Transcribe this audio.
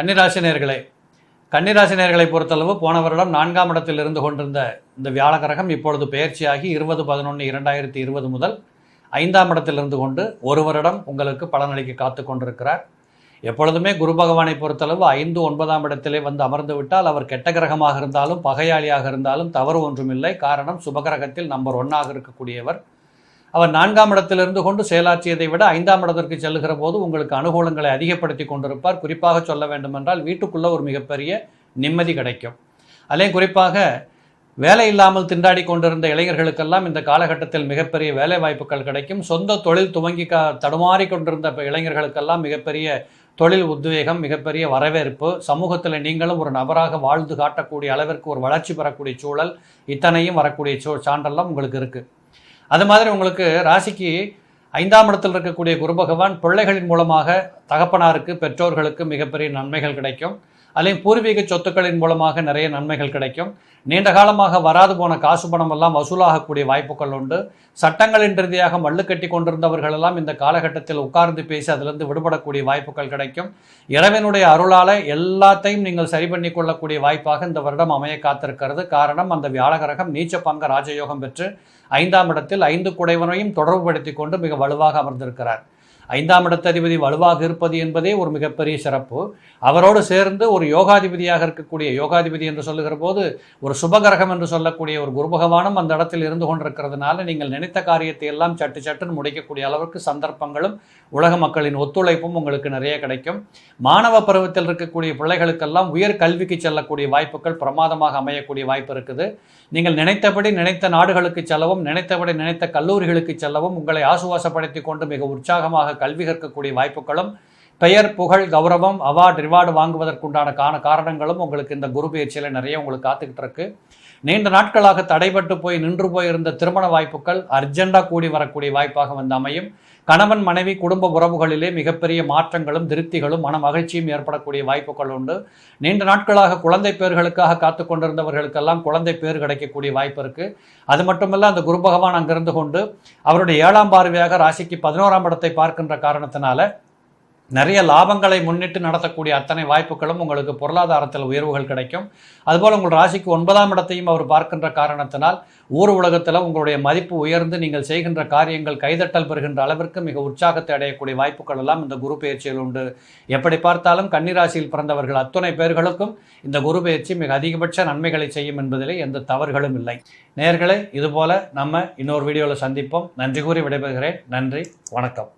கன்னிராசி நேயர்களே, கன்னிராசி நேயர்களை பொறுத்தளவு போன வருடம் 4ஆம் இடத்தில் இருந்து கொண்டிருந்த இந்த வியாழ கிரகம் இப்பொழுது பெயர்ச்சியாகி 20/11/2020 முதல் 5ஆம் இடத்தில் இருந்து கொண்டு ஒரு வருடம் உங்களுக்கு பலனளிக்க காத்து கொண்டிருக்கிறார். எப்பொழுதுமே குரு பகவானை பொறுத்தளவு 5, 9ஆம் இடத்திலே வந்து அமர்ந்து விட்டால் அவர் கெட்ட கிரகமாக இருந்தாலும் பகையாளியாக இருந்தாலும் தவறு ஒன்றுமில்லை. காரணம், சுபகிரகத்தில் நம்பர் 1ஆக இருக்கக்கூடியவர். அவர் 4ஆம் இடத்திலிருந்து கொண்டு செயலாற்றியதை விட 5ஆம் இடத்திற்கு செல்லுகிற போது உங்களுக்கு அனுகூலங்களை அதிகப்படுத்தி கொண்டிருப்பார். குறிப்பாக சொல்ல வேண்டுமென்றால் வீட்டுக்குள்ளே ஒரு மிகப்பெரிய நிம்மதி கிடைக்கும். அதே குறிப்பாக வேலை இல்லாமல் திண்டாடி கொண்டிருந்த இளைஞர்களுக்கெல்லாம் இந்த காலகட்டத்தில் மிகப்பெரிய வேலை வாய்ப்புகள் கிடைக்கும். சொந்த தொழில் துவங்கி தடுமாறி கொண்டிருந்த இளைஞர்களுக்கெல்லாம் மிகப்பெரிய தொழில் உத்வேகம், மிகப்பெரிய வரவேற்பு, சமூகத்தில் நீங்களும் ஒரு நபராக வாழ்ந்து காட்டக்கூடிய அளவிற்கு ஒரு வளர்ச்சி பெறக்கூடிய சூழல், இத்தனையும் வரக்கூடிய சான்றெல்லாம் உங்களுக்கு இருக்குது. அது மாதிரி உங்களுக்கு ராசிக்கு 5ஆம் இடத்தில் இருக்கக்கூடிய குரு பகவான் பிள்ளைகளின் மூலமாக தகப்பனாருக்கு, பெற்றோர்களுக்கு மிகப்பெரிய நன்மைகள் கிடைக்கும். அதிலையும் பூர்வீக சொத்துக்களின் மூலமாக நிறைய நன்மைகள் கிடைக்கும். நீண்ட காலமாக வராது போன காசு பணம் எல்லாம் வசூலாகக்கூடிய வாய்ப்புகள் உண்டு. சட்டங்களின் ரீதியாக மல்லு கட்டி கொண்டிருந்தவர்கள் எல்லாம் இந்த காலகட்டத்தில் உட்கார்ந்து பேசி அதிலிருந்து விடுபடக்கூடிய வாய்ப்புகள் கிடைக்கும். இறைவனுடைய அருளால் எல்லாத்தையும் நீங்கள் சரி பண்ணி கொள்ளக்கூடிய வாய்ப்பாக இந்த வருடம் அமைய காத்திருக்கிறது. காரணம், அந்த வியாழ கிரகம் நீச்ச பங்க ராஜயோகம் பெற்று 5ஆம் இடத்தில் 5 குடைவனையும் தொடர்புபடுத்தி கொண்டு மிக வலுவாக அமர்ந்திருக்கிறார். 5ஆம் இடத்ததிபதி வலுவாக இருப்பது என்பதே ஒரு மிகப்பெரிய சிறப்பு. அவரோடு சேர்ந்து ஒரு யோகாதிபதியாக இருக்கக்கூடிய, யோகாதிபதி என்று சொல்லுகிற போது ஒரு சுபகிரகம் என்று சொல்லக்கூடிய ஒரு குரு பகவானும் அந்த இடத்தில் இருந்து கொண்டிருக்கிறதுனால நீங்கள் நினைத்த காரியத்தை எல்லாம் சட்டுன்னு முடிக்கக்கூடிய அளவுக்கு சந்தர்ப்பங்களும் உலக மக்களின் ஒத்துழைப்பும் உங்களுக்கு நிறைய கிடைக்கும். மாணவ பருவத்தில் இருக்கக்கூடிய பிள்ளைகளுக்கெல்லாம் உயர் கல்விக்கு செல்லக்கூடிய வாய்ப்புகள் பிரமாதமாக அமையக்கூடிய வாய்ப்பு இருக்குது. நீங்கள் நினைத்தபடி நினைத்த நாடுகளுக்கு செல்லவும், நினைத்தபடி நினைத்த கல்லூரிகளுக்கு செல்லவும், உங்களை ஆசுவாசப்படுத்தி கொண்டு மிக உற்சாகமாக கல்வி கற்கக்கூடிய வாய்ப்புகளும், பெயர், புகழ், கௌரவம், அவார்டு, ரிவார்டு வாங்குவதற்குண்டான காரணங்களும் உங்களுக்கு இந்த குரு பயிற்சியில் நிறைய உங்களுக்கு காத்துக்கிட்டு இருக்கு. நீண்ட நாட்களாக தடைபட்டு போய் நின்று போயிருந்த திருமண வாய்ப்புகள் அர்ஜெண்டாக கூடி வரக்கூடிய வாய்ப்பாக வந்து அமையும். கணவன் மனைவி குடும்ப உறவுகளிலே மிகப்பெரிய மாற்றங்களும் திருப்திகளும் மன மகிழ்ச்சியும் ஏற்படக்கூடிய வாய்ப்புகள் உண்டு. நீண்ட நாட்களாக குழந்தை பேர்களுக்காக காத்து கொண்டிருந்தவர்களுக்கெல்லாம் குழந்தை பேர் கிடைக்கக்கூடிய வாய்ப்பு இருக்குது. அது மட்டுமல்ல, அந்த குரு பகவான் அங்கிருந்து கொண்டு அவருடைய 7ஆம் பார்வையாக ராசிக்கு 11ஆம் இடத்தை பார்க்கின்ற காரணத்தினால நிறைய லாபங்களை முன்னிட்டு நடத்தக்கூடிய அத்தனை வாய்ப்புகளும் உங்களுக்கு பொருளாதாரத்தில் உயர்வுகள் கிடைக்கும். அதுபோல் உங்கள் ராசிக்கு 9ஆம் இடத்தையும் அவர் பார்க்கின்ற காரணத்தினால் ஊர் உலகத்தில் உங்களுடைய மதிப்பு உயர்ந்து நீங்கள் செய்கின்ற காரியங்கள் கைதட்டல் பெறுகின்ற அளவிற்கு மிக உற்சாகத்தை அடையக்கூடிய வாய்ப்புகள் எல்லாம் இந்த குரு பயிற்சியில் உண்டு. எப்படி பார்த்தாலும் கன்னிராசியில் பிறந்தவர்கள் அத்தனை பேர்களுக்கும் இந்த குரு பயிற்சி மிக அதிகபட்ச நன்மைகளை செய்யும் என்பதிலே எந்த தவறுகளும் இல்லை. நேயர்களே, இதுபோல நம்ம இன்னொரு வீடியோவில் சந்திப்போம். நன்றி கூறி விடைபெறுகிறேன். நன்றி, வணக்கம்.